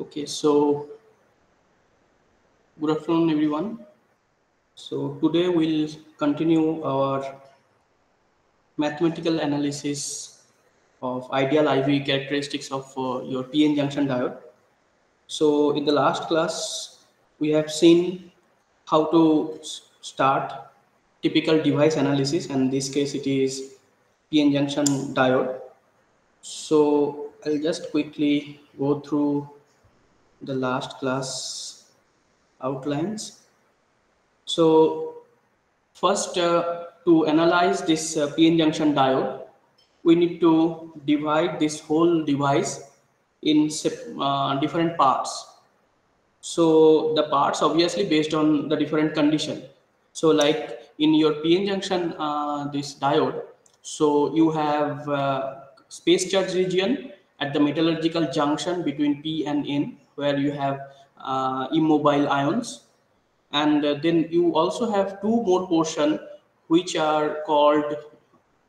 Okay, so good afternoon, everyone. So today we'll continue our mathematical analysis of ideal IV characteristics of your PN junction diode. So in the last class, we have seen how to start typical device analysis, and in this case, it is PN junction diode. So I'll just quickly go through the last class outlines. So first, to analyze this PN junction diode, we need to divide this whole device in different parts. So the parts obviously based on the different condition. So like in your PN junction, this diode, so you have space charge region at the metallurgical junction between P and N, where you have immobile ions, and then you also have two more portion which are called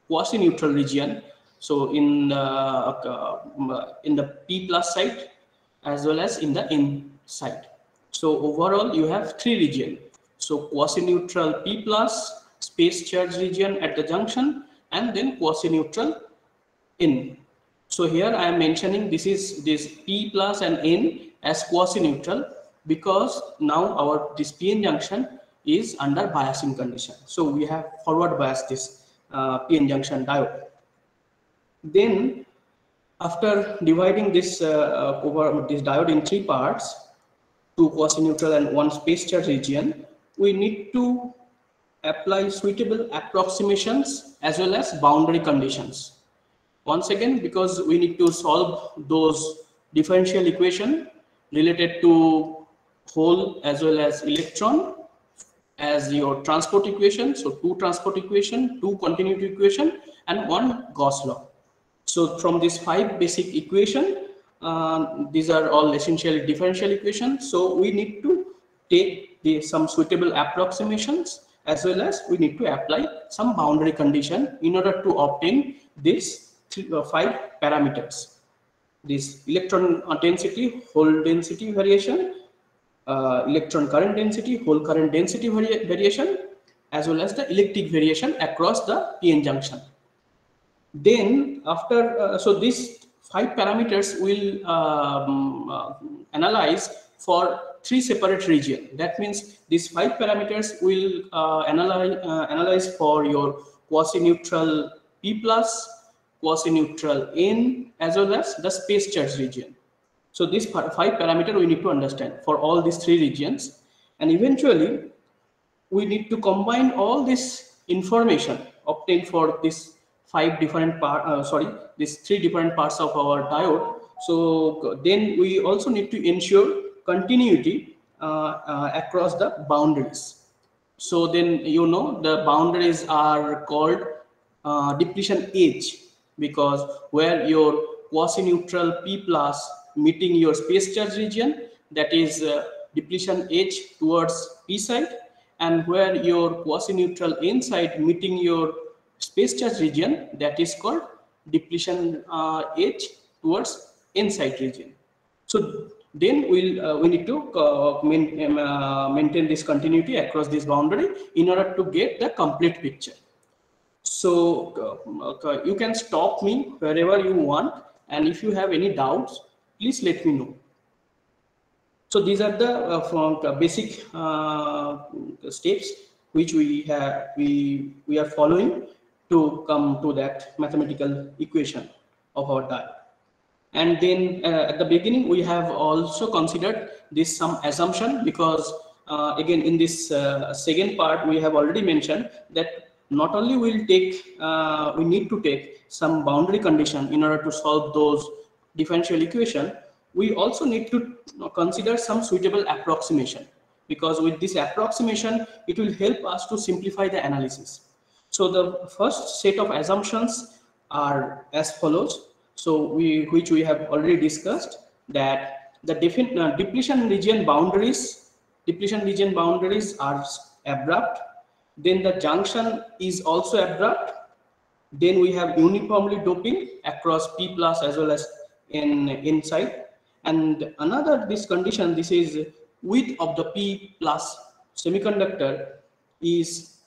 quasi-neutral region. So in the P plus side as well as in the N side. So overall you have three region. So quasi-neutral P plus, space charge region at the junction, and then quasi-neutral N. So here I am mentioning this P plus and N as quasi-neutral because now our this PN junction is under biasing condition. So we have forward bias this PN junction diode. Then after dividing this over this diode in three parts, two quasi-neutral and one space charge region, we need to apply suitable approximations as well as boundary conditions. Once again, because we need to solve those differential equation related to hole as well as electron as your transport equation. So two transport equation, two continuity equation, and one Gauss law. So from these five basic equation, these are all essentially differential equations. So we need to take some suitable approximations as well as we need to apply some boundary condition in order to obtain this five parameters: this electron density, hole density variation, electron current density, hole current density variation, as well as the electric variation across the PN junction. Then after, so these five parameters will analyze for three separate regions. That means these five parameters will analyze for your quasi-neutral P plus, quasi-neutral N, as well as the space charge region. So these five parameters we need to understand for all these three regions, and eventually we need to combine all this information obtained for this these three different parts of our diode. So then we also need to ensure continuity across the boundaries. So then the boundaries are called depletion edge, because where your quasi-neutral P plus meeting your space charge region, that is depletion edge towards P side, and where your quasi-neutral N side meeting your space charge region, that is called depletion edge towards N side region. So then we need to maintain this continuity across this boundary in order to get the complete picture. So you can stop me wherever you want, and if you have any doubts, please let me know. So these are the basic steps which we are following to come to that mathematical equation of our diode. And then at the beginning we have also considered this some assumption, because again in this second part we have already mentioned that not only we need to take some boundary condition in order to solve those differential equation, we also need to consider some suitable approximation, because with this approximation it will help us to simplify the analysis. So the first set of assumptions are as follows. So which we have already discussed, that the depletion region boundaries are abrupt. Then the junction is also abrupt. Then we have uniformly doping across P plus as well as inside. And another this condition, this is width of the P plus semiconductor is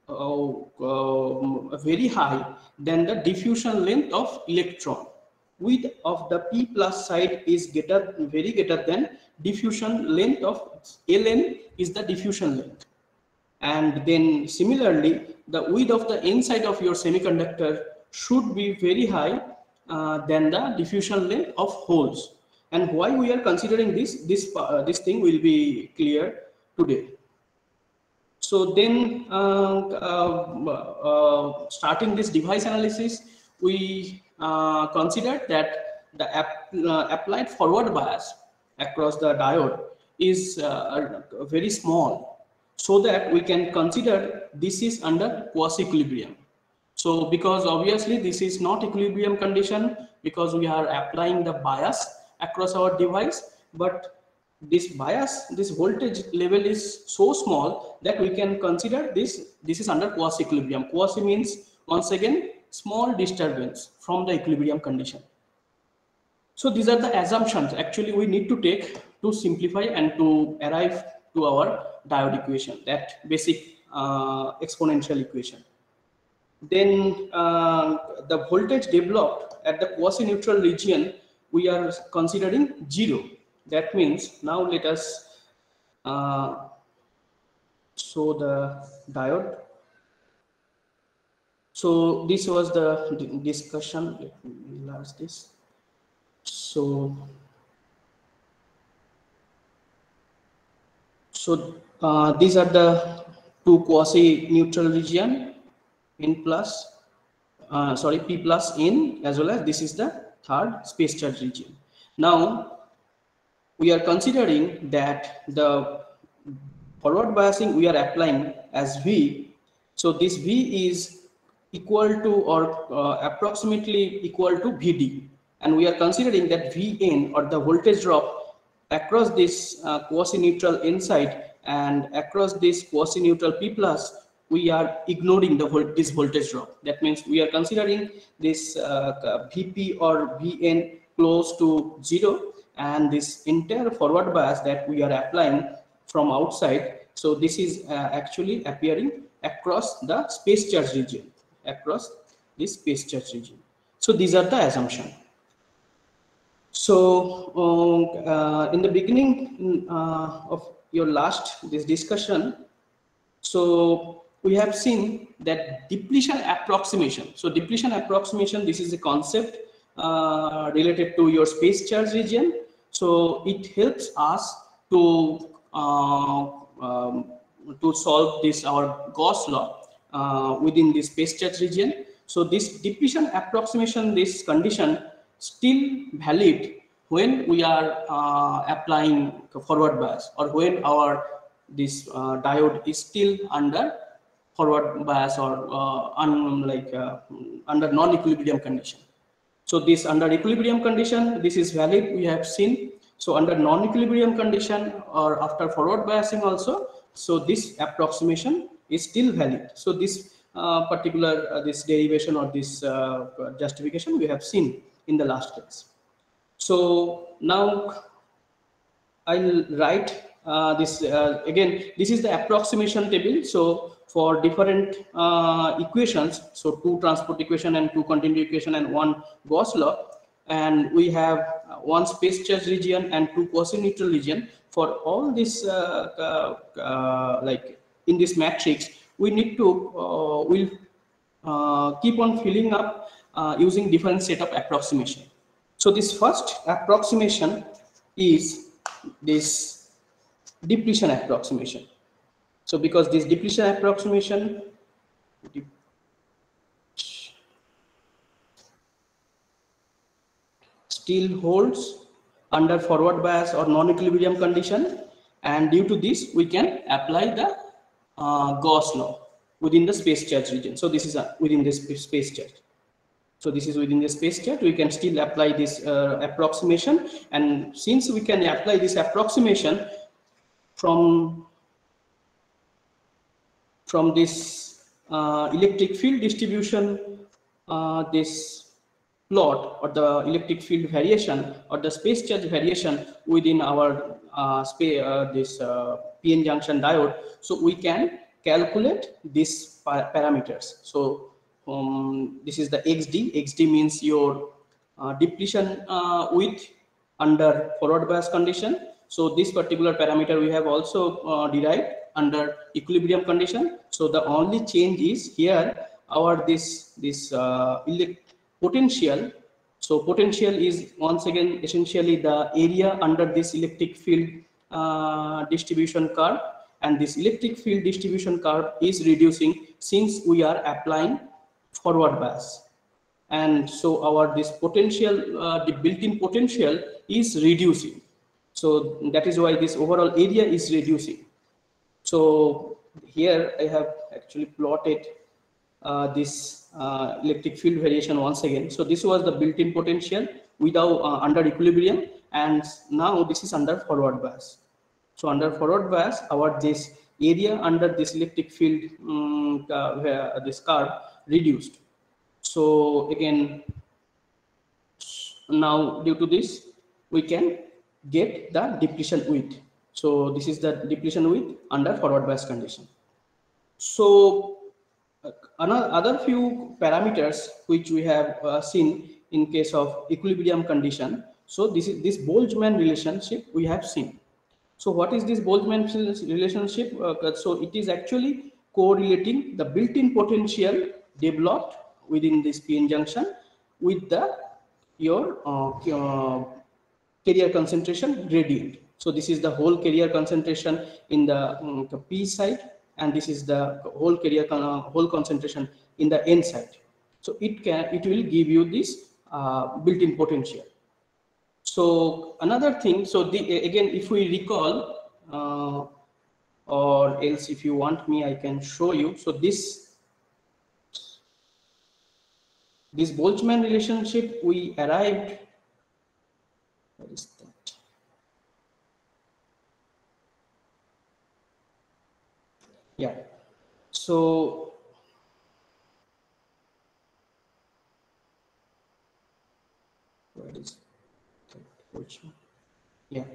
very high than the diffusion length of electron. Width of the P plus side is very greater than diffusion length of Ln is the diffusion length. And then similarly, the width of the inside of your semiconductor should be very high than the diffusion length of holes. And why we are considering this thing will be clear today. So then starting this device analysis, we considered that the applied forward bias across the diode is very small, so that we can consider this is under quasi-equilibrium. So because obviously this is not equilibrium condition, because we are applying the bias across our device, but this bias, this voltage level is so small that we can consider this is under quasi-equilibrium. Quasi means, once again, small disturbance from the equilibrium condition. So these are the assumptions actually we need to take to simplify and to arrive to our diode equation, that basic exponential equation. Then the voltage developed at the quasi-neutral region we are considering 0. That means now let us show the diode. So this was the discussion. Let me enlarge this. So these are the two quasi-neutral region, N plus, P plus N, as well as this is the third space charge region. Now we are considering that the forward biasing we are applying as V. So this V is equal to or approximately equal to Vd, and we are considering that Vn, or the voltage drop across this quasi-neutral N side and across this quasi-neutral P plus, we are ignoring this voltage drop. That means we are considering this Vp or Vn close to 0, and this entire forward bias that we are applying from outside. So this is actually appearing across the space charge region, across this space charge region. So these are the assumptions. So in the beginning of your this discussion, so we have seen that depletion approximation. So depletion approximation, this is a concept related to your space charge region. So it helps us to solve this our Gauss law within the space charge region. So this depletion approximation, this condition still valid when we are applying forward bias, or when our this diode is still under forward bias, or under non-equilibrium condition. So this under equilibrium condition, this is valid, we have seen. So under non-equilibrium condition or after forward biasing also, so this approximation is still valid. So this particular this derivation or this justification we have seen in the last class. So now I'll write this again. This is the approximation table. So for different equations, so 2 transport equation and 2 continuity equation and 1 Gauss law, and we have 1 space charge region and 2 quasi-neutral region. For all this like in this matrix, we need to keep on filling up using different set of approximation. So this first approximation is this depletion approximation. So because this depletion approximation still holds under forward bias or non-equilibrium condition, and due to this we can apply the Gauss law within the space charge region. So this is within this space charge. So this is within the space charge, we can still apply this approximation, and since we can apply this approximation from this electric field distribution, this plot or the electric field variation or the space charge variation within our this PN junction diode, so we can calculate these parameters. So this is the XD. XD means your depletion width under forward bias condition. So this particular parameter we have also derived under equilibrium condition. So the only change is here our this potential. So potential is once again essentially the area under this electric field distribution curve, and this electric field distribution curve is reducing since we are applying forward bias. And so our this potential, the built-in potential is reducing. So that is why this overall area is reducing. So here I have actually plotted this electric field variation once again. So this was the built-in potential without under equilibrium, and now this is under forward bias. So under forward bias, our this area under this electric field this curve reduced. So again, now due to this we can get the depletion width. So this is the depletion width under forward bias condition. So another other few parameters which we have seen in case of equilibrium condition. So this is this Boltzmann relationship we have seen. So what is this Boltzmann relationship? So it is actually correlating the built-in potential developed within this PN junction with the your carrier concentration gradient. So this is the whole carrier concentration in the P side, and this is the whole carrier whole concentration in the N side. So it will give you this built-in potential. So another thing, so again, if we recall, or else if you want me, I can show you. So this Boltzmann relationship we arrived. What is that? Yeah. So what is that? Boltzmann? Yeah.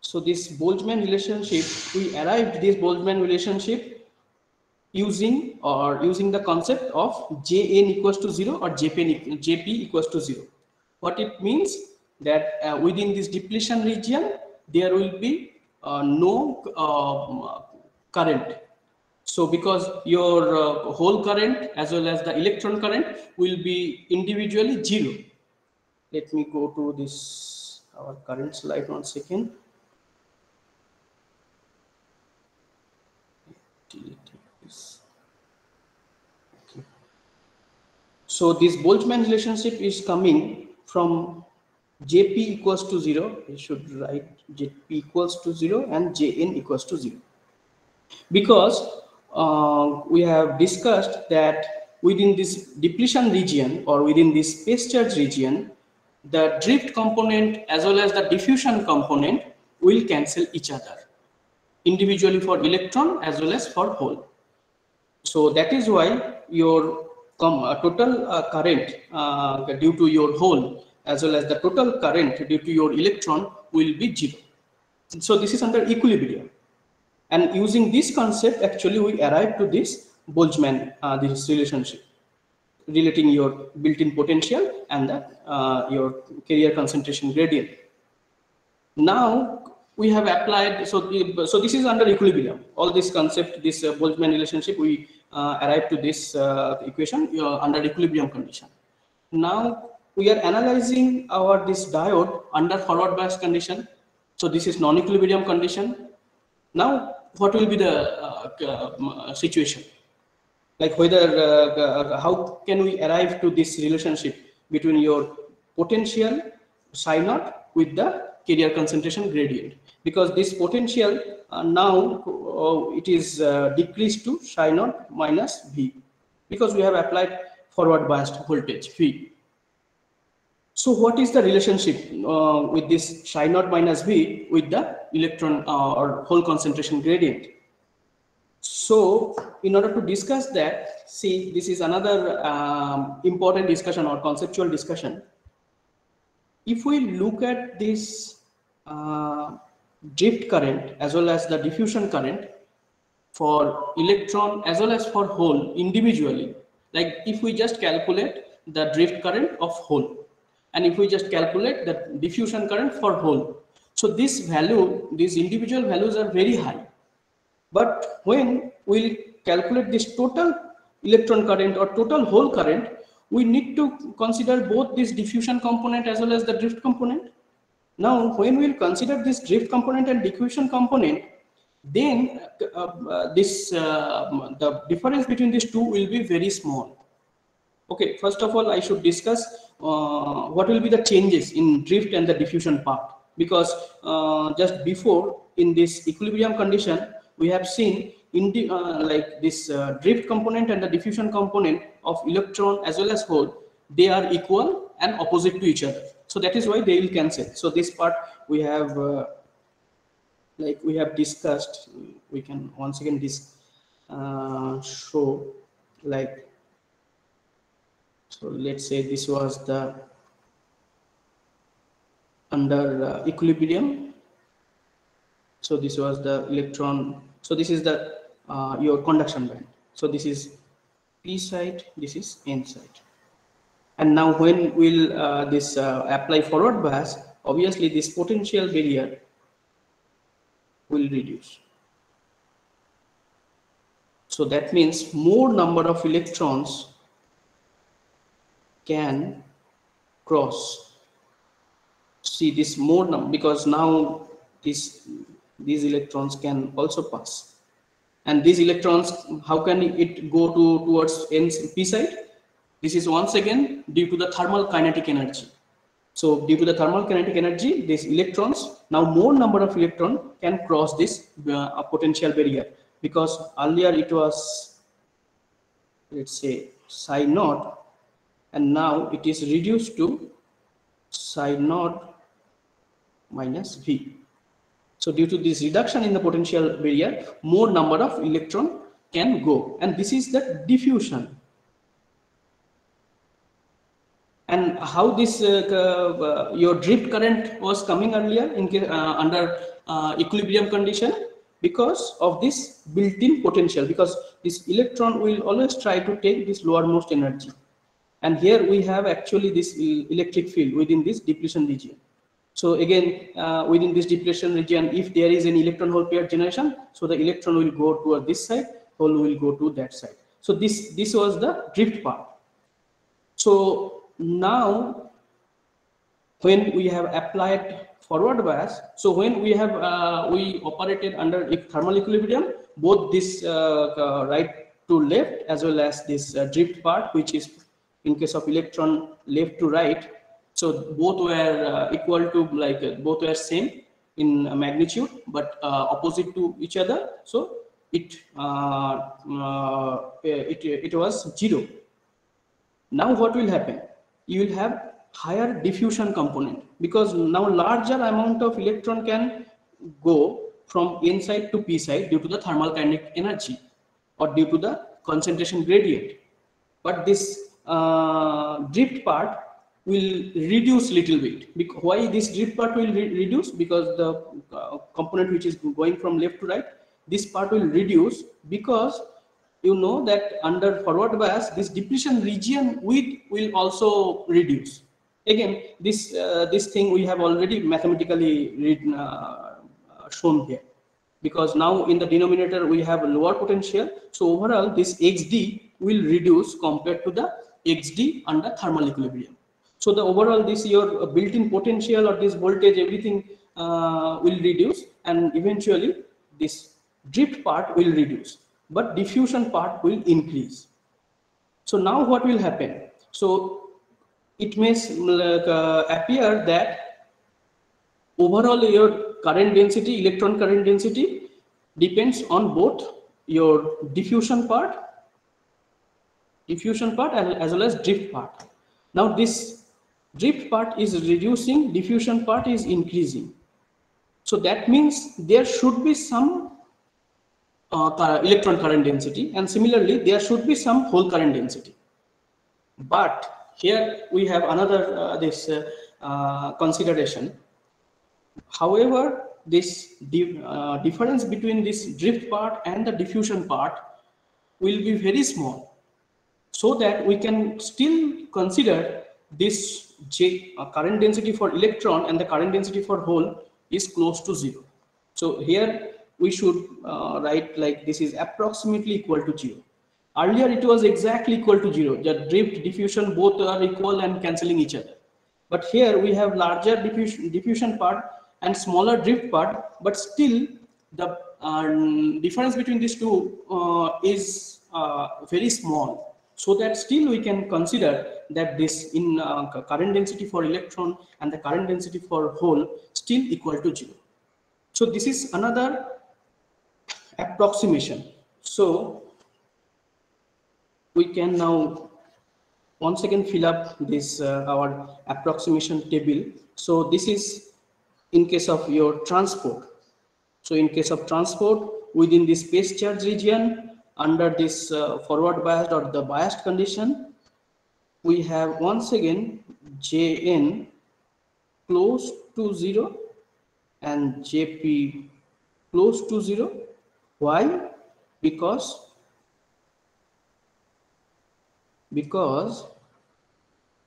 So this Boltzmann relationship, we arrived this Boltzmann relationship using the concept of Jn equals to 0 or Jp equals to 0. What it means that within this depletion region there will be no current. So because your hole current as well as the electron current will be individually 0. Let me go to this our current slide 1 second. Okay. So this Boltzmann relationship is coming from Jp equals to 0. We should write Jp equals to 0 and Jn equals to 0. Because we have discussed that within this depletion region or within this space charge region, the drift component as well as the diffusion component will cancel each other individually for electron as well as for hole. So that is why your total current due to your hole as well as the total current due to your electron will be 0. So this is under equilibrium. And using this concept, actually, we arrived to this Boltzmann this relationship relating your built-in potential and the your carrier concentration gradient. Now we have applied. So this is under equilibrium. All this concept, this Boltzmann relationship, we arrived to this equation under equilibrium condition. Now we are analyzing our this diode under forward bias condition. So this is non-equilibrium condition. Now what will be the situation, like whether how can we arrive to this relationship between your potential psi naught with the carrier concentration gradient, because this potential now it is decreased to psi naught minus V because we have applied forward biased voltage V. So what is the relationship with this psi naught minus V with the electron or hole concentration gradient? So in order to discuss that, see, this is another important discussion or conceptual discussion. If we look at this drift current as well as the diffusion current for electron as well as for hole individually, like if we just calculate the drift current of hole and if we just calculate the diffusion current for hole, so this value, these individual values are very high. But when we calculate this total electron current or total hole current, we need to consider both this diffusion component as well as the drift component. Now, when we will consider this drift component and diffusion component, then the difference between these two will be very small. Okay, first of all, I should discuss what will be the changes in drift and the diffusion part, because just before in this equilibrium condition, we have seen in the, like this drift component and the diffusion component of electron as well as hole, they are equal and opposite to each other. So that is why they will cancel. So this part we have like we have discussed. We can once again show like, so let's say this was the under equilibrium. So this was the electron. So this is the your conduction band. So this is p side, this is n side. And now when we'll apply forward bias, obviously this potential barrier will reduce. So that means more number of electrons can cross. See this more number, because now these electrons can also pass. And these electrons, how can it go towards p side? This is once again due to the thermal kinetic energy. So due to the thermal kinetic energy, these electrons, now more number of electrons can cross this potential barrier, because earlier it was, let's say, psi naught, and now it is reduced to psi naught minus V. So due to this reduction in the potential barrier, more number of electron can go, and this is the diffusion. And how this your drift current was coming earlier in under equilibrium condition, because of this built-in potential, because this electron will always try to take this lowermost energy, and here we have actually this electric field within this depletion region. So again, within this depletion region, if there is an electron hole pair generation, so the electron will go toward this side, hole will go to that side. So this was the drift part. So now when we have applied forward bias, so when we have we operated under thermal equilibrium, both this right to left as well as this drift part, which is in case of electron left to right, so both were equal to, like both were same in magnitude but opposite to each other. So it was 0. Now what will happen? You will have higher diffusion component, because now larger amount of electron can go from n side to p side due to the thermal kinetic energy or due to the concentration gradient. But this drift part will reduce little bit. Why this drift part will reduce? Because the component which is going from left to right, this part will reduce, because you know that under forward bias this depletion region width will also reduce. Again, this thing we have already mathematically shown here, because now in the denominator we have a lower potential, so overall this xd will reduce compared to the xd under thermal equilibrium. So the overall this your built-in potential or this voltage, everything will reduce, and eventually this drift part will reduce, but diffusion part will increase. So now what will happen? So it may appear that overall your current density, electron current density, depends on both your diffusion part as well as drift part. Now this drift part is reducing, diffusion part is increasing. So that means there should be some electron current density, and similarly there should be some hole current density. But here we have another consideration. However, this difference between this drift part and the diffusion part will be very small, so that we can still consider this current density for electron and the current density for hole is close to 0. So here we should write like this is approximately equal to 0. Earlier it was exactly equal to 0. The drift, diffusion both are equal and cancelling each other. But here we have larger diffusion part and smaller drift part, but still the difference between these two is very small, so that still we can consider that this in current density for electron and the current density for hole still equal to 0. So this is another approximation. So we can now once again fill up this our approximation table. So this is in case of your transport. So in case of transport within this space charge region under this forward biased or the biased condition, we have once again Jn close to 0 and Jp close to 0. Why? Because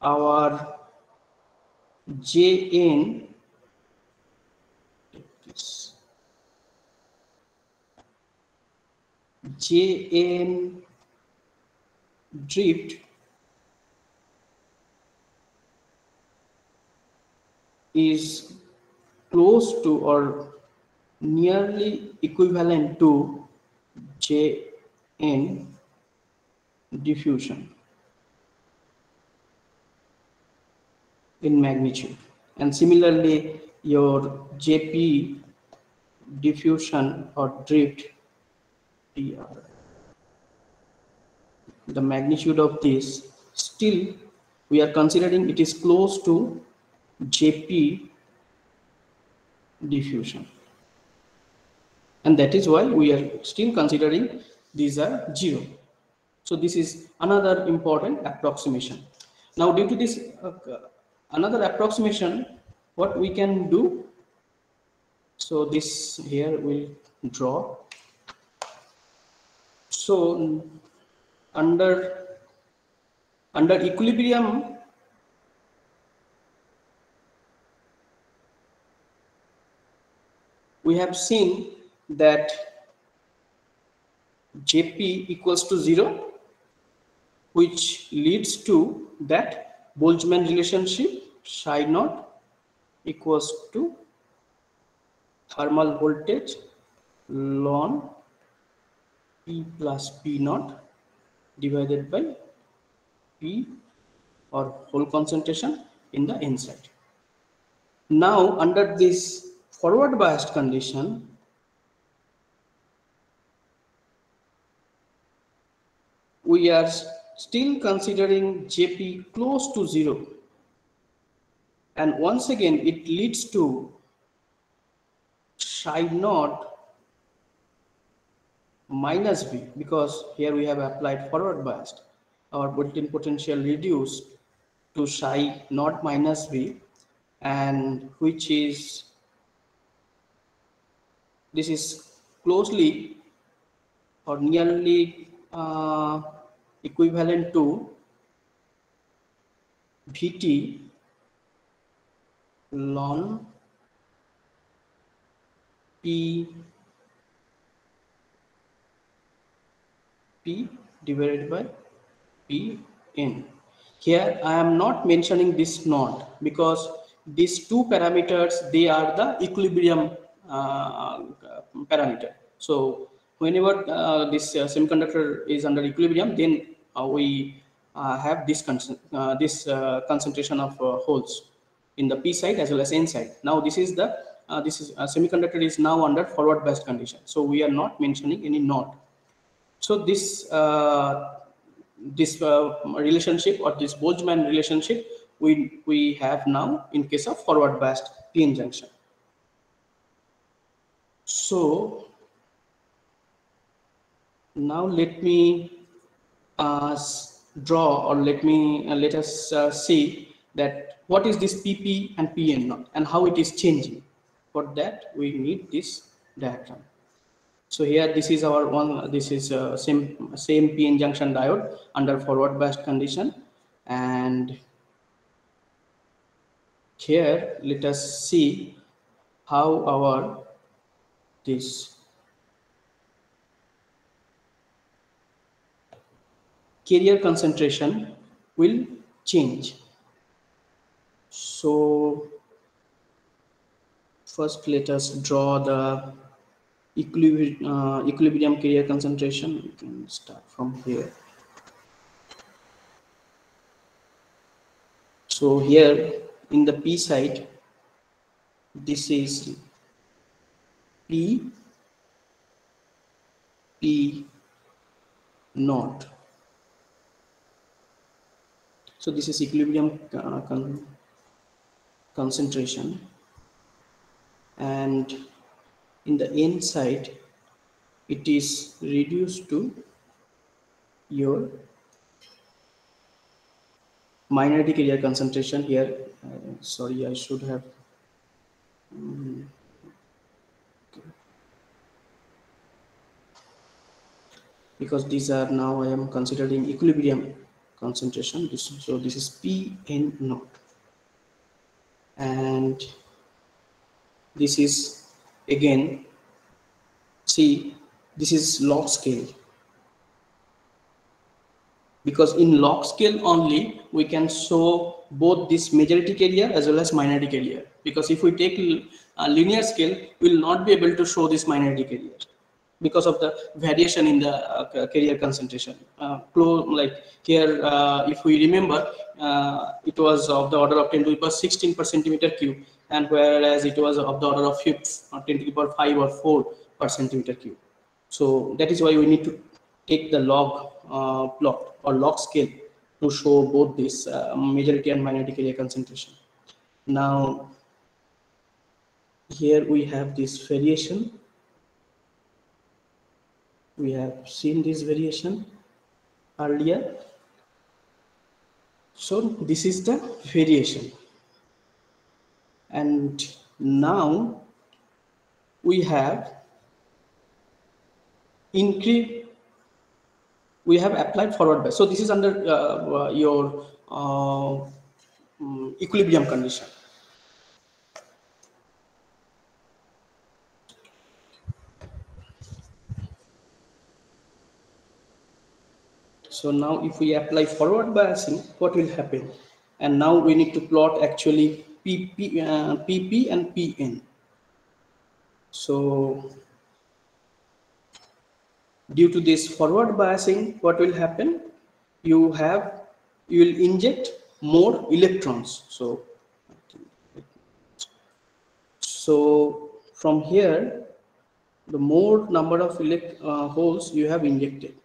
our Jn drift is close to or nearly equivalent to Jn diffusion in magnitude, and similarly your Jp diffusion or drift, the magnitude of this, still we are considering it is close to Jp diffusion, and that is why we are still considering these are 0. So this is another important approximation. Now due to this another approximation, what we can do, so this here will draw. So under equilibrium, we have seen that Jp equals to 0, which leads to that Boltzmann relationship psi naught equals to thermal voltage ln P plus P naught divided by P or hole concentration in the inside. Now under this forward biased condition, we are still considering Jp close to 0, and once again it leads to psi naught minus V, because here we have applied forward biased. Our built-in potential reduced to psi naught minus V, and which is, this is closely or nearly equivalent to Vt ln P divided by Pn. Here I am not mentioning this naught because these two parameters, they are the equilibrium parameter. So whenever this semiconductor is under equilibrium, then we have this concentration of holes in the P side as well as N side. Now this is the semiconductor is now under forward biased condition, so we are not mentioning any naught. So this relationship or this Boltzmann relationship we have now in case of forward biased PN junction. So now let me draw, or let us see that what is this PP and PN not, and how it is changing. For that we need this diagram. So here this is our one, this is same PN junction diode under forward biased condition, and here let us see how our this carrier concentration will change. So first let us draw the equilibrium carrier concentration. We can start from here. So here in the P side, this is P naught. So this is equilibrium concentration, and in the N side it is reduced to your minority carrier concentration. Here sorry, I should have because these are, now I am considering equilibrium concentration. So this is Pn naught, and this is again, see, this is log scale, because in log scale only we can show both this majority carrier as well as minority carrier, because if we take a linear scale we will not be able to show this minority carrier because of the variation in the carrier concentration. Like here, if we remember, it was of the order of 10 to the power 16 per centimeter cube, and whereas it was of the order of 10 to the power 5 or 4 per centimeter cube. So that is why we need to take the log plot or log scale to show both this majority and minority carrier concentration. Now here we have this variation. We have seen this variation earlier. So this is the variation, and now we have increase, we have applied forward bias. So this is under your equilibrium condition. So now if we apply forward biasing, what will happen? And now we need to plot actually PP and PN. So due to this forward biasing, what will happen? You will inject more electrons. So from here, the more number of holes you have injected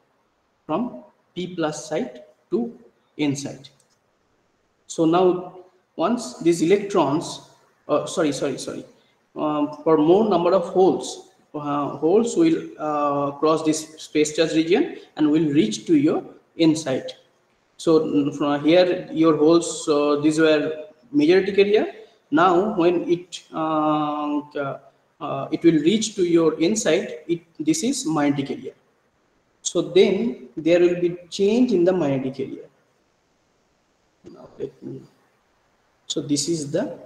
from P plus side to N side. So now once these electrons, for more number of holes, holes will cross this space charge region and will reach to your N side. So from here your holes, these were majority carrier. Now when it will reach to your N side, this is minority carrier. So then there will be change in the minority carrier. Now so this is the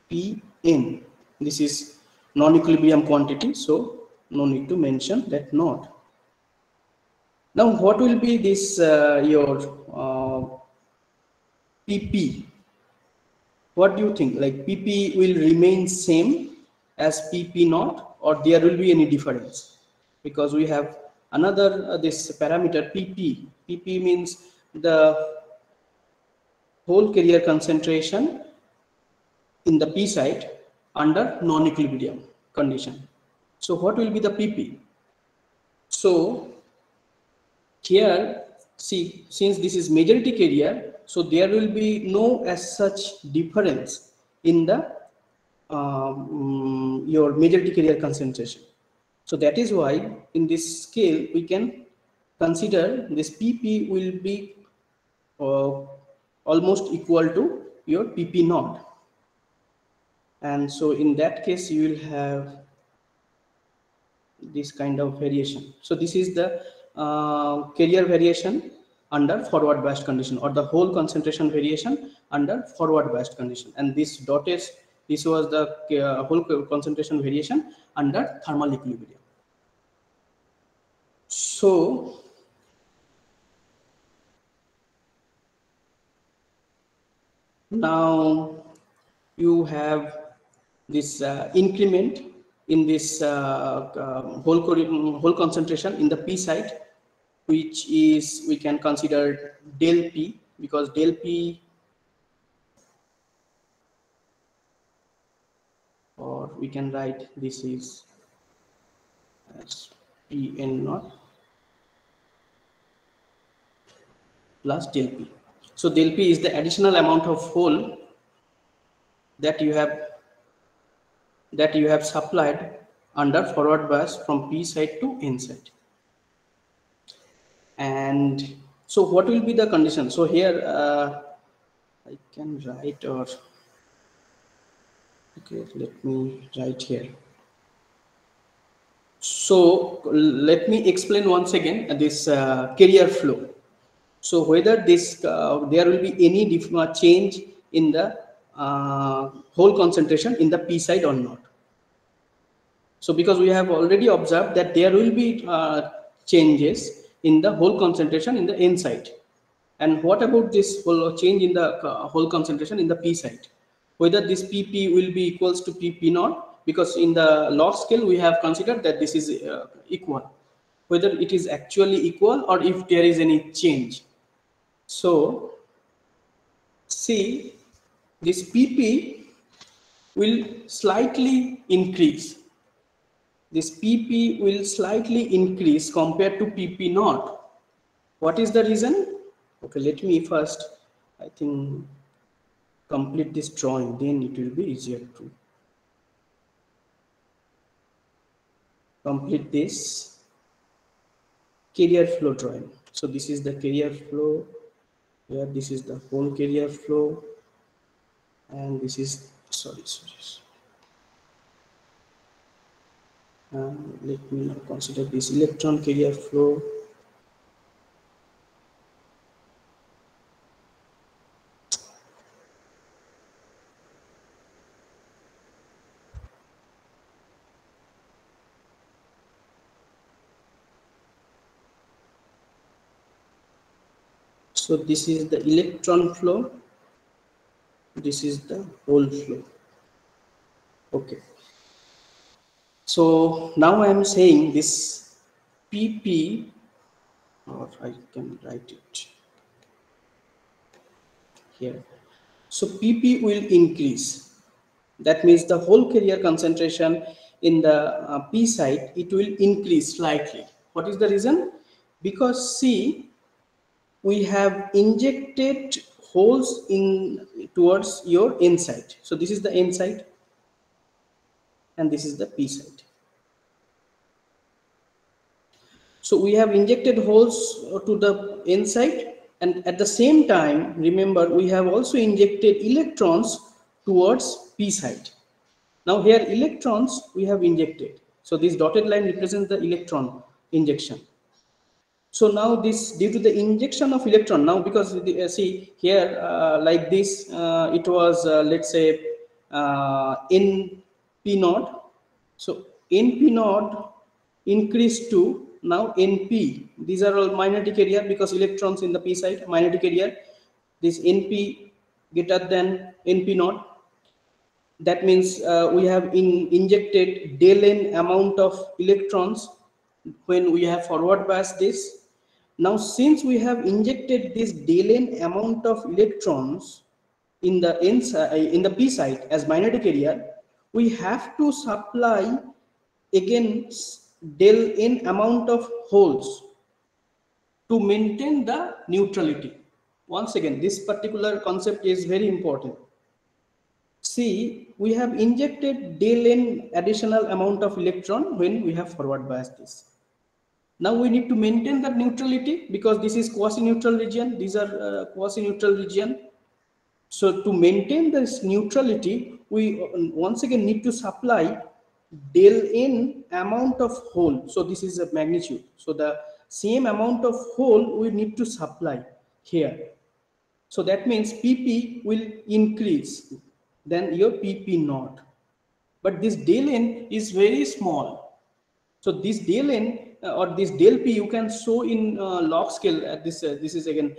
Pn. This is non-equilibrium quantity, so no need to mention that node. Now what will be this your PP? What do you think? Like PP will remain same as PP naught, or there will be any difference? Because we have another this parameter PP. PP means the whole carrier concentration in the P side under non-equilibrium condition. So what will be the PP? So here, see, since this is majority carrier, so there will be no as such difference in the your majority carrier concentration. So that is why in this scale we can consider this PP will be almost equal to your PP naught. And so in that case you will have this kind of variation. So this is the carrier variation under forward biased condition, or the whole concentration variation under forward biased condition, and this dot is, this was the whole concentration variation under thermal equilibrium. So now you have this increment in this whole concentration in the P side, which is, we can consider del P, because del P, or we can write this is as Pn naught plus del P. So del P is the additional amount of hole that you have supplied under forward bias from P side to N side. And so what will be the condition? So here I can write, or okay, let me write here. So let me explain once again this carrier flow. So whether this there will be any change in the whole concentration in the P side or not. So because we have already observed that there will be changes in the whole concentration in the N side. And what about this whole change in the whole concentration in the P side? Whether this PP will be equals to PP naught, because in the log scale we have considered that this is equal. Whether it is actually equal or if there is any change. So see, this PP will slightly increase. This PP will slightly increase compared to PP naught. What is the reason? Okay, let me first, I think, complete this drawing, then it will be easier to complete this carrier flow drawing. So this is the carrier flow, here this is the whole carrier flow, and this is, let me now consider this electron carrier flow. So this is the electron flow, this is the hole flow. Okay. So now I am saying this PP, or I can write it here. So PP will increase. That means the whole carrier concentration in the P side, it will increase slightly. What is the reason? Because see, we have injected holes in towards your N side. So this is the N side and this is the P side. So we have injected holes to the N side, and at the same time, remember, we have also injected electrons towards P side. Now here electrons we have injected. So this dotted line represents the electron injection. So now this, due to the injection of electron, now because see here like this, it was let's say NP naught. So NP naught increased to now NP. These are all minority carrier because electrons in the P side, minority carrier. This NP greater than NP naught. That means we have injected del N amount of electrons when we have forward biased this. Now since we have injected this del N amount of electrons in the in the P side as minority carrier, we have to supply again del N amount of holes to maintain the neutrality. Once again, this particular concept is very important. see, we have injected del n additional amount of electron when we have forward bias this. Now we need to maintain that neutrality because this is quasi-neutral region. These are quasi-neutral region. So to maintain this neutrality, we once again need to supply del n amount of hole. So this is a magnitude. So the same amount of hole we need to supply here. So that means PP will increase than your PP naught. But this del n is very small. So this del n or this del p you can show in log scale at this. This is again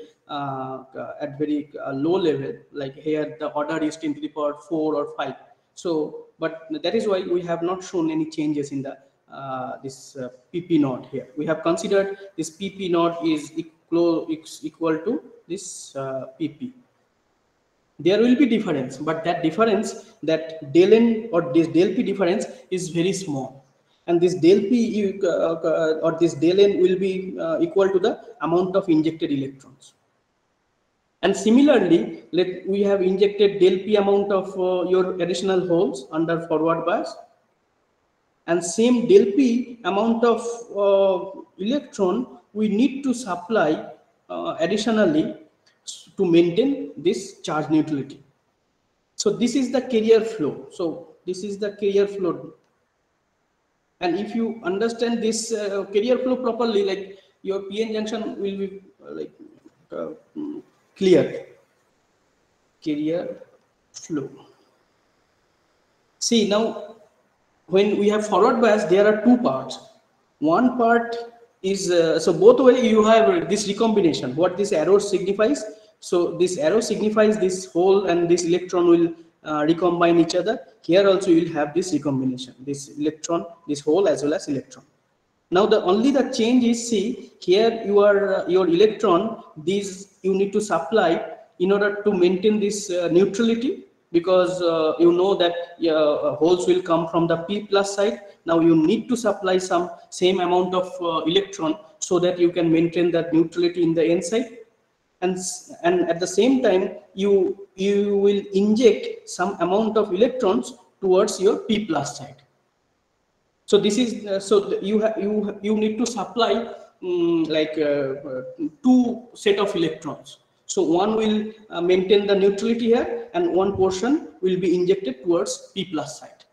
at very low level. Like here, the order is 10 to the power 4 or 5. So, but that is why we have not shown any changes in the this PP naught here. We have considered this PP naught is equal to this PP. There will be difference, but that difference, that del n or this del p difference is very small, and this del p or this del n will be equal to the amount of injected electrons. And similarly, we have injected del p amount of your additional holes under forward bias, and same del p amount of electron we need to supply additionally to maintain this charge neutrality. So this is the carrier flow. So this is the carrier flow. And if you understand this carrier flow properly, like your PN junction will be clear. Carrier flow. See, now when we have forward bias, there are two parts. One part is so both way you have this recombination. What this arrow signifies? So this arrow signifies this hole and this electron will recombine each other. Here also you will have this recombination, this electron, this hole as well as electron. Now only the change is, see here your electron, these you need to supply in order to maintain this neutrality, because you know that holes will come from the p plus side. Now you need to supply some same amount of electron so that you can maintain that neutrality in the n side, and at the same time you will inject some amount of electrons towards your p plus side. So this is so you need to supply two set of electrons. So one will maintain the neutrality here, and one portion will be injected towards p plus side.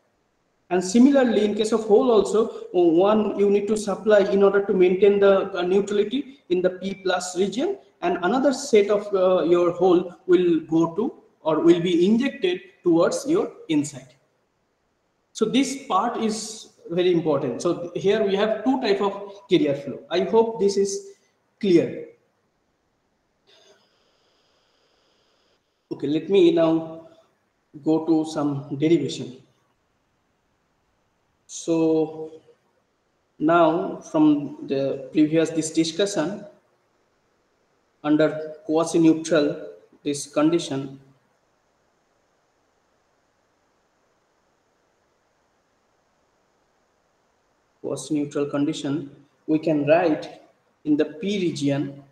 And similarly, in case of hole also, one you need to supply in order to maintain the neutrality in the p plus region, and another set of your hole will go to or will be injected towards your inside. So this part is very important. So here we have two type of carrier flow. I hope this is clear. Okay, let me now go to some derivation. So now from the previous this discussion, under quasi-neutral this condition, quasi-neutral condition, we can write in the p region.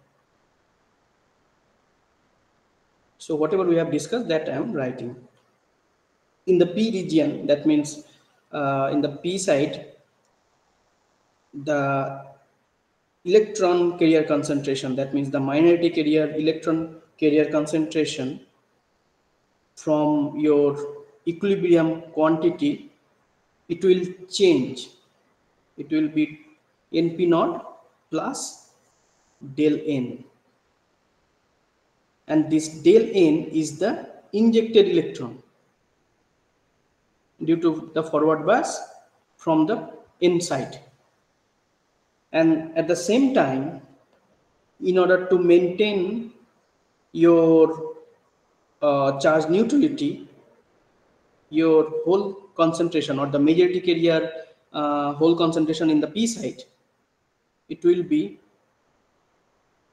So whatever we have discussed, that I am writing in the p region. That means in the p side, the electron carrier concentration, that means the minority carrier electron carrier concentration from your equilibrium quantity, it will change. It will be np naught plus del n, and this del n is the injected electron due to the forward bias from the inside. And at the same time, in order to maintain your charge neutrality, your whole concentration or the majority carrier whole concentration in the p side, it will be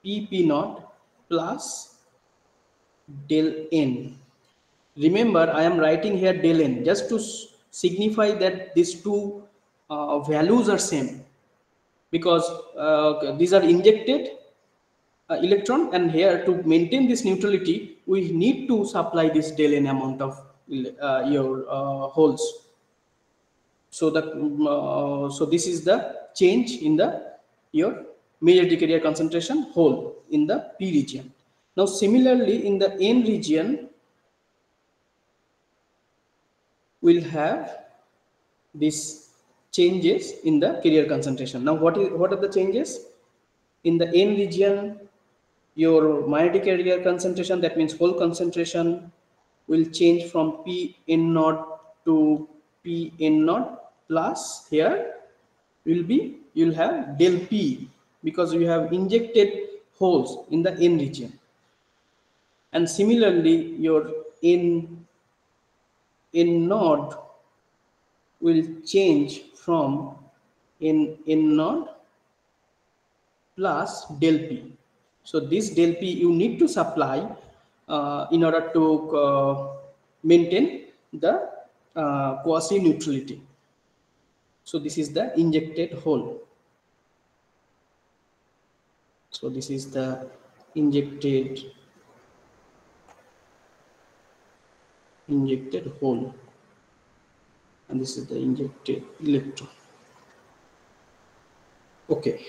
pp naught plus del n. Remember, I am writing here del n just to signify that these two values are same, because these are injected electron, and here to maintain this neutrality we need to supply this del n amount of holes. So so this is the change in the your major carrier concentration hole in the P region. Now similarly in the N region we'll have these changes in the carrier concentration. Now what are the changes in the N region? Your magnetic carrier concentration, that means hole concentration, will change from Pn naught to Pn naught plus. Here you'll have del P because you have injected holes in the N region. And similarly your N node will change from N node plus del P. So this del P you need to supply in order to maintain the quasi-neutrality. So this is the injected hole. So this is the injected hole, and this is the injected electron. Okay.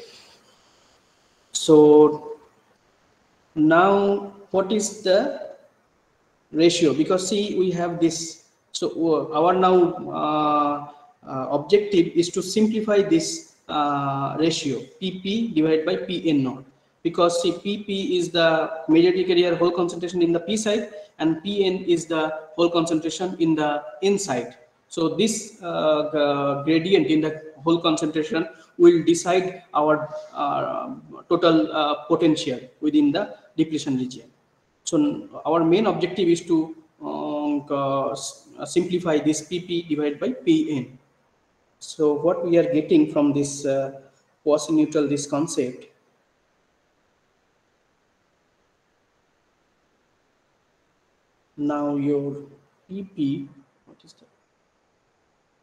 So now what is the ratio? Because see, we have this. So our now objective is to simplify this ratio Pp divided by Pn naught, because see, Pp is the majority carrier hole concentration in the P side and Pn is the hole concentration in the N side. So this gradient in the hole concentration will decide our total potential within the depletion region. So our main objective is to simplify this Pp divided by Pn. So what we are getting from this quasi-neutral, this concept, now your Pp, what is that,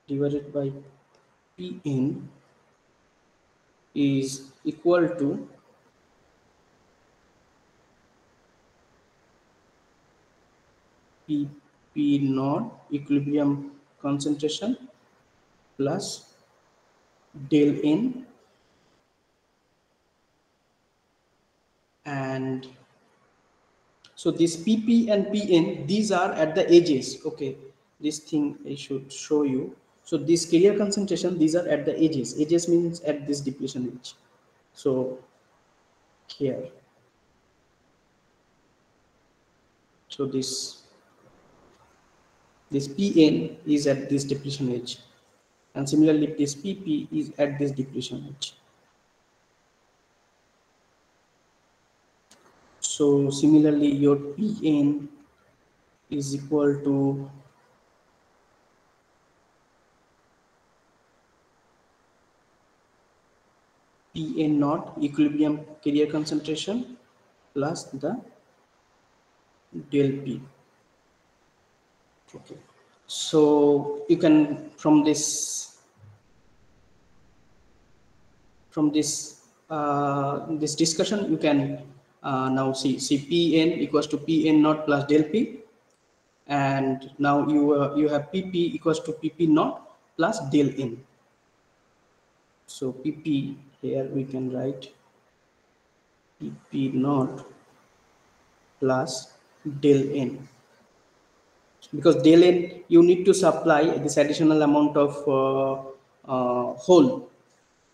divided by Pn is equal to Pp naught equilibrium concentration plus del N, and so this Pp and Pn, these are at the edges. Okay, this thing I should show you. So this carrier concentration, these are at the edges. Edges means at this depletion edge. So here, so this Pn is at this depletion edge, and similarly this Pp is at this depletion edge. So similarly your Pn is equal to Pn naught equilibrium carrier concentration plus the del P. Okay, so you can from this this discussion you can now see Pn equals to Pn naught plus del P, and now you have Pp equals to Pp naught plus del N. So Pp, here we can write Pp naught plus del N, because del N you need to supply this additional amount of hole.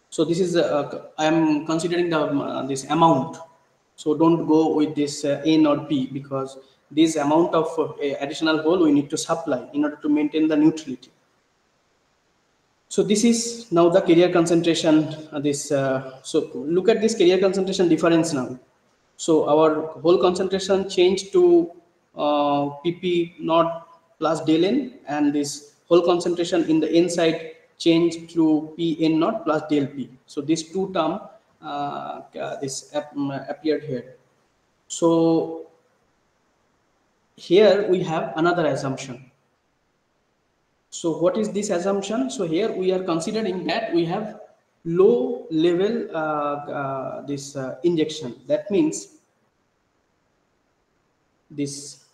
So this is I am considering the this amount. So don't go with this N or P, because this amount of additional hole we need to supply in order to maintain the neutrality. So this is now the carrier concentration. So look at this carrier concentration difference now. So our hole concentration changed to Pp naught plus del N, and this hole concentration in the N side changed to Pn naught plus del P. So these two term appeared here. So here we have another assumption. So what is this assumption? So here we are considering that we have low level injection. That means this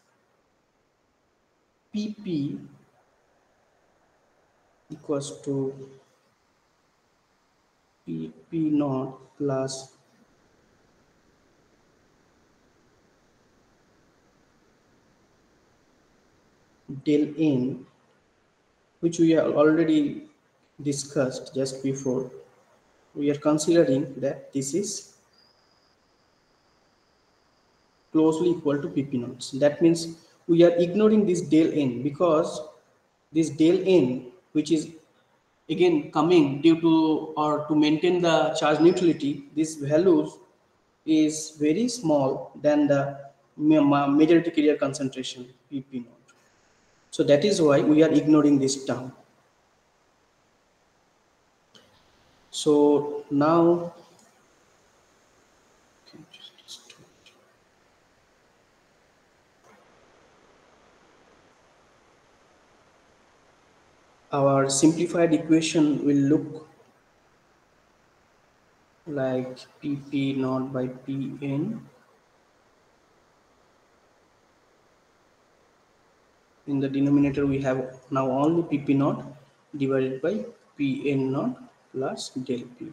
PP equals to PP naught plus del N, which we have already discussed just before. We are considering that this is closely equal to PP naught. That means we are ignoring this del N, because this del N, which is again coming due to or to maintain the charge neutrality, these values is very small than the majority carrier concentration PP naught. So that is why we are ignoring this term. So now our simplified equation will look like PP naught by Pn. In the denominator we have now only PP naught divided by Pn naught plus del P.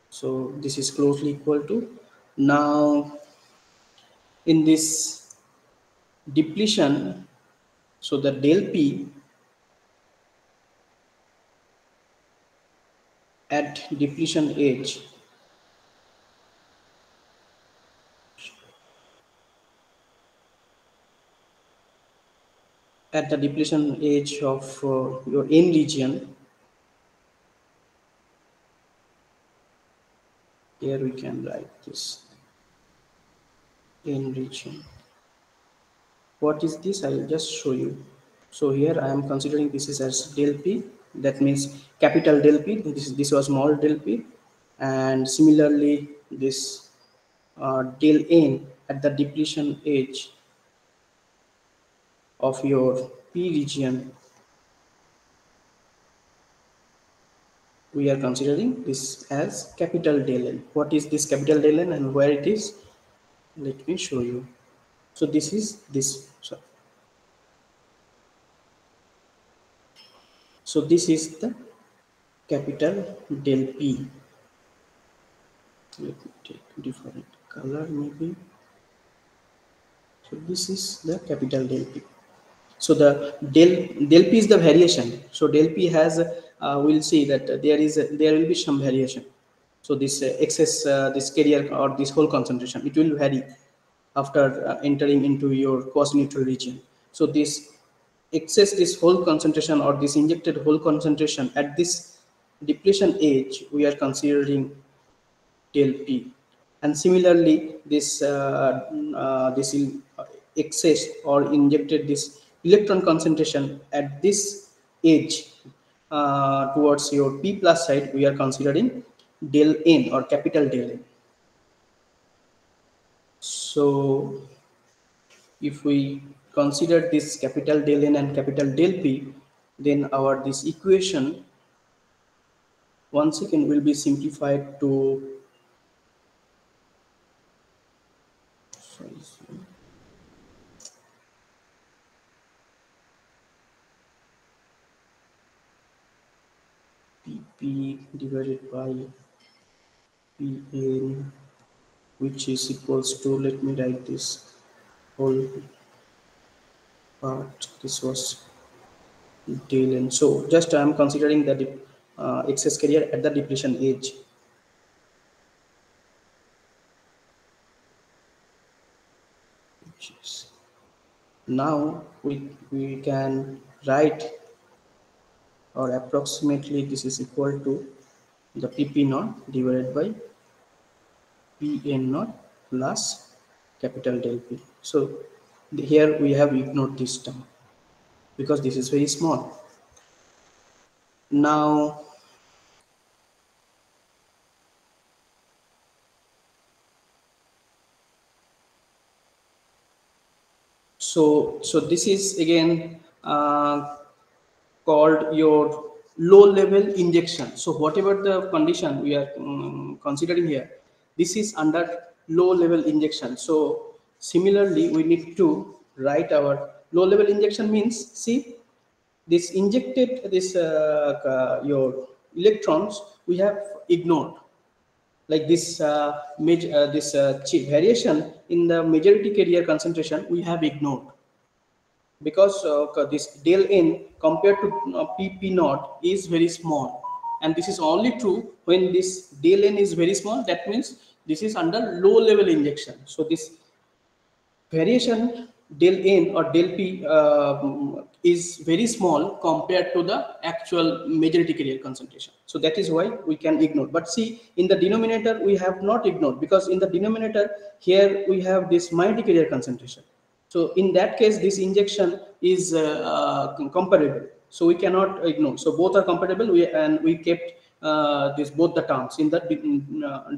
So this is closely equal to, now in this depletion, so the del P at depletion age at the depletion age of your N region, here we can write this N region. What is this? I will just show you. So here I am considering this is as del P, that means capital del P. This was small del P, and similarly this del N at the depletion age of your P region, we are considering this as capital del N. What is this capital del N and where it is? Let me show you. So this is this. So this is the capital del P. Let me take different color maybe. So this is the capital del P. So the del P is the variation. So del P has, we'll see that there will be some variation. So this excess, this carrier or this whole concentration, it will vary after entering into your quasi-neutral region. So this excess, this whole concentration or this injected whole concentration at this depletion age, we are considering del P. And similarly, this excess or injected this electron concentration at this age towards your P plus side, we are considering del N or capital del N. So if we consider this capital del N and capital del P, then our this equation once again will be simplified to PP divided by Pn, which is equals to, let me write this whole part, this was del N. So just I am considering the excess carrier at the depletion age. Now we can write, or approximately this is equal to the PP naught divided by Pn naught plus capital del P. So here we have ignored this term because this is very small. Now so this is again called your low level injection. So whatever the condition we are considering here, this is under low level injection. So similarly we need to write our low level injection means, see, this injected this your electrons we have ignored, like this variation in the majority carrier concentration we have ignored, because this del n compared to pp naught is very small, and this is only true when this del n is very small. That means this is under low level injection. So this variation del n or del p is very small compared to the actual majority carrier concentration. So that is why we can ignore. But see, in the denominator we have not ignored, because in the denominator here we have this minority carrier concentration. So in that case this injection is comparable, so we cannot ignore. So both are comparable, and we kept this both the terms in the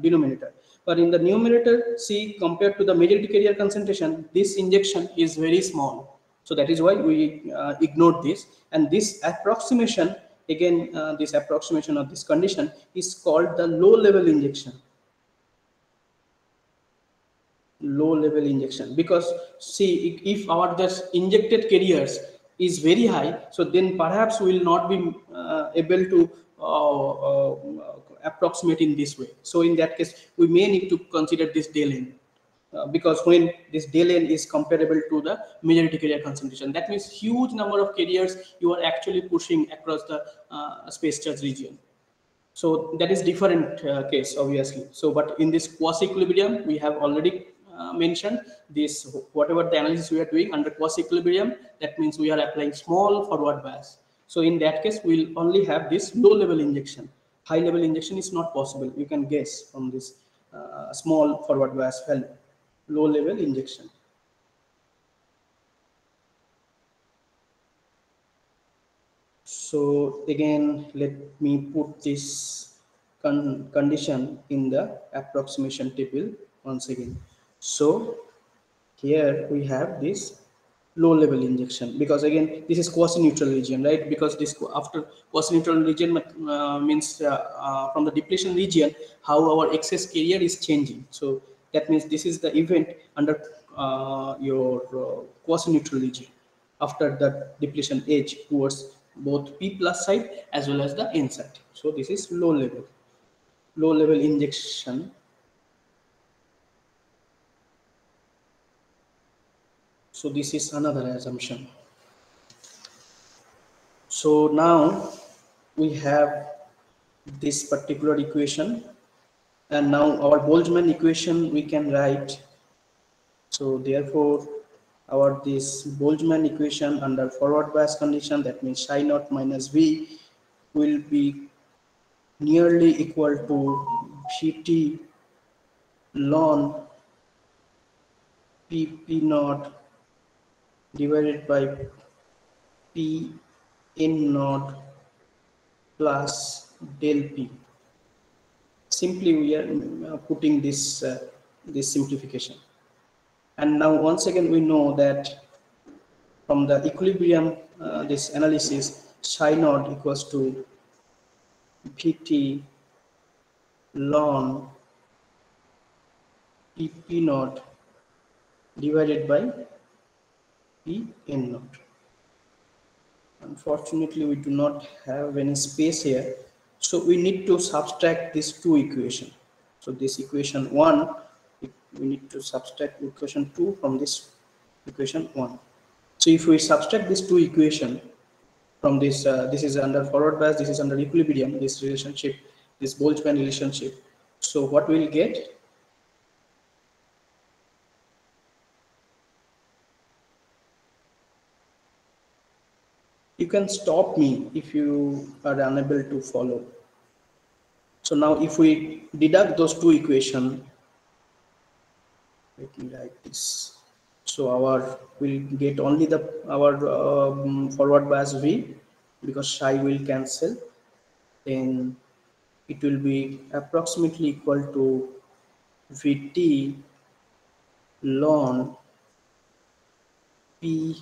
denominator. But in the numerator, see, compared to the majority carrier concentration, this injection is very small. So that is why we ignored this. And this approximation, again, this approximation of this condition is called the low level injection. Low level injection, because see, if our this injected carriers is very high, so then perhaps we will not be able to approximate in this way. So in that case we may need to consider this del n, because when this del n is comparable to the majority carrier concentration, that means huge number of carriers you are actually pushing across the space charge region. So that is different case, obviously. So but in this quasi equilibrium we have already mentioned this, whatever the analysis we are doing under quasi equilibrium, that means we are applying small forward bias. So in that case we will only have this low level injection. High level injection is not possible, you can guess from this small forward bias value. Low level injection. So again, let me put this condition in the approximation table once again. So here we have this low level injection, because again this is quasi neutral region, right? Because this after quasi neutral region means from the depletion region how our excess carrier is changing. So that means this is the event under your quasi neutral region after the depletion edge towards both p plus side as well as the n side. So this is low level injection. So this is another assumption. So now we have this particular equation, and now our Boltzmann equation we can write. So therefore our this Boltzmann equation under forward bias condition, that means psi naught minus v will be nearly equal to Vt ln pp naught divided by p n naught plus del p. Simply we are putting this this simplification. And now once again we know that from the equilibrium this analysis, psi naught equals to Vt ln pp naught divided by p n naught. Unfortunately we do not have any space here, so we need to subtract these two equations. So this equation 1, we need to subtract equation 2 from this equation 1. So if we subtract these two equations from this, this is under forward bias, this is under equilibrium, this relationship, this Boltzmann relationship. So what we will get? You can stop me if you are unable to follow. So now if we deduct those two equations, let me write this. So our will get only the our forward bias v, because psi will cancel. Then it will be approximately equal to Vt ln p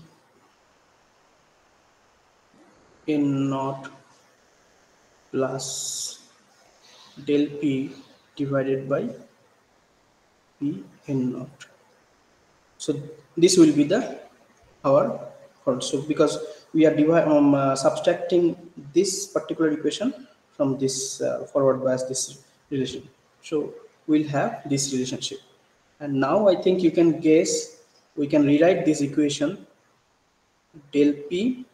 n naught plus del p divided by p n naught. So this will be the our so because we are subtracting this particular equation from this forward bias this relation, so we'll have this relationship. And now I think you can guess, we can rewrite this equation del P,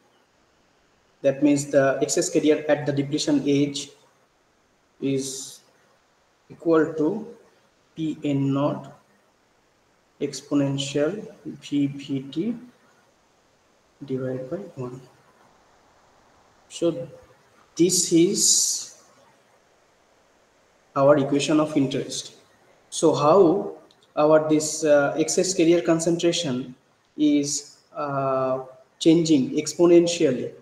that means the excess carrier at the depletion age is equal to Pn naught exponential VVT divided by 1. So this is our equation of interest. So how our this excess carrier concentration is changing exponentially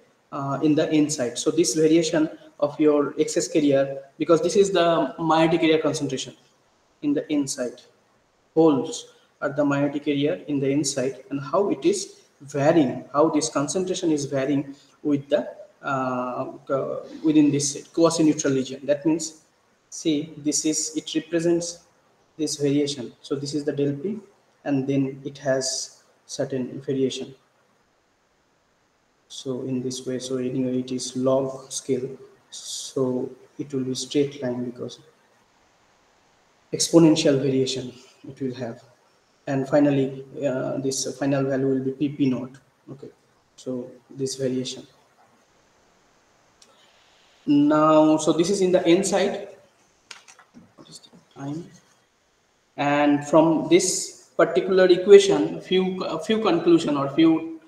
in the inside. So this variation of your excess carrier, because this is the minority carrier concentration in the inside, holes are the minority carrier in the inside, and how it is varying, how this concentration is varying with the within this quasi-neutral region. That means, see, this is, it represents this variation. So this is the del P, and then it has certain variation. So in this way, so anyway it is log scale, so it will be straight line because exponential variation it will have. And finally this final value will be pp naught. Okay, so this variation. Now, so this is in the inside. What is the time? And from this particular equation, a few conclusion or few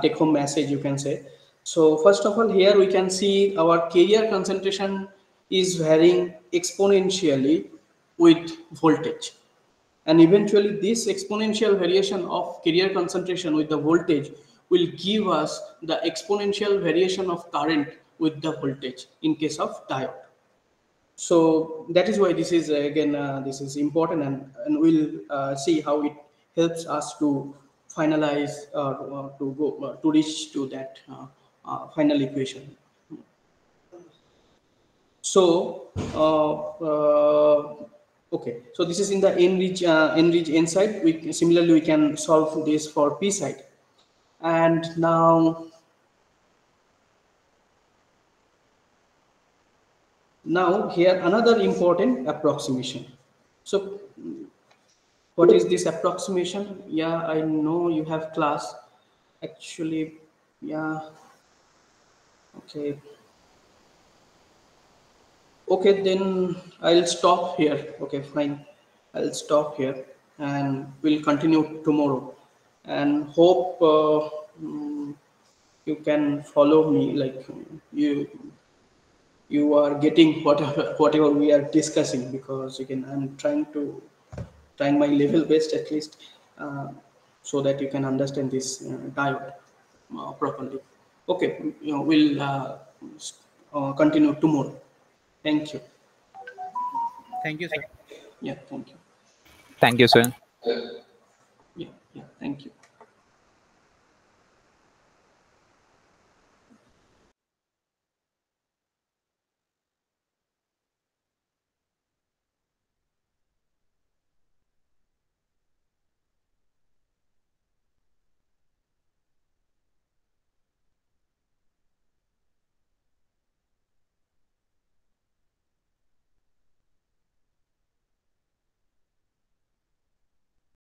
take home message you can say. So first of all, here we can see our carrier concentration is varying exponentially with voltage, and eventually this exponential variation of carrier concentration with the voltage will give us the exponential variation of current with the voltage in case of diode. So that is why this is again this is important, and we'll see how it helps us to finalize to go to reach to that final equation. So okay, so this is in the n-ridge n-side. We similarly we can solve this for p side. And now here another important approximation. So what is this approximation? Yeah, I know you have class actually. Yeah, okay. Okay, then I'll stop here. Okay, fine. I'll stop here and we'll continue tomorrow. And hope you can follow me, like you are getting whatever we are discussing, because again I'm trying my level best at least so that you can understand this diode properly. Okay, we'll continue tomorrow. Thank you. Thank you, sir. Yeah, thank you. Thank you, sir. Yeah, thank you.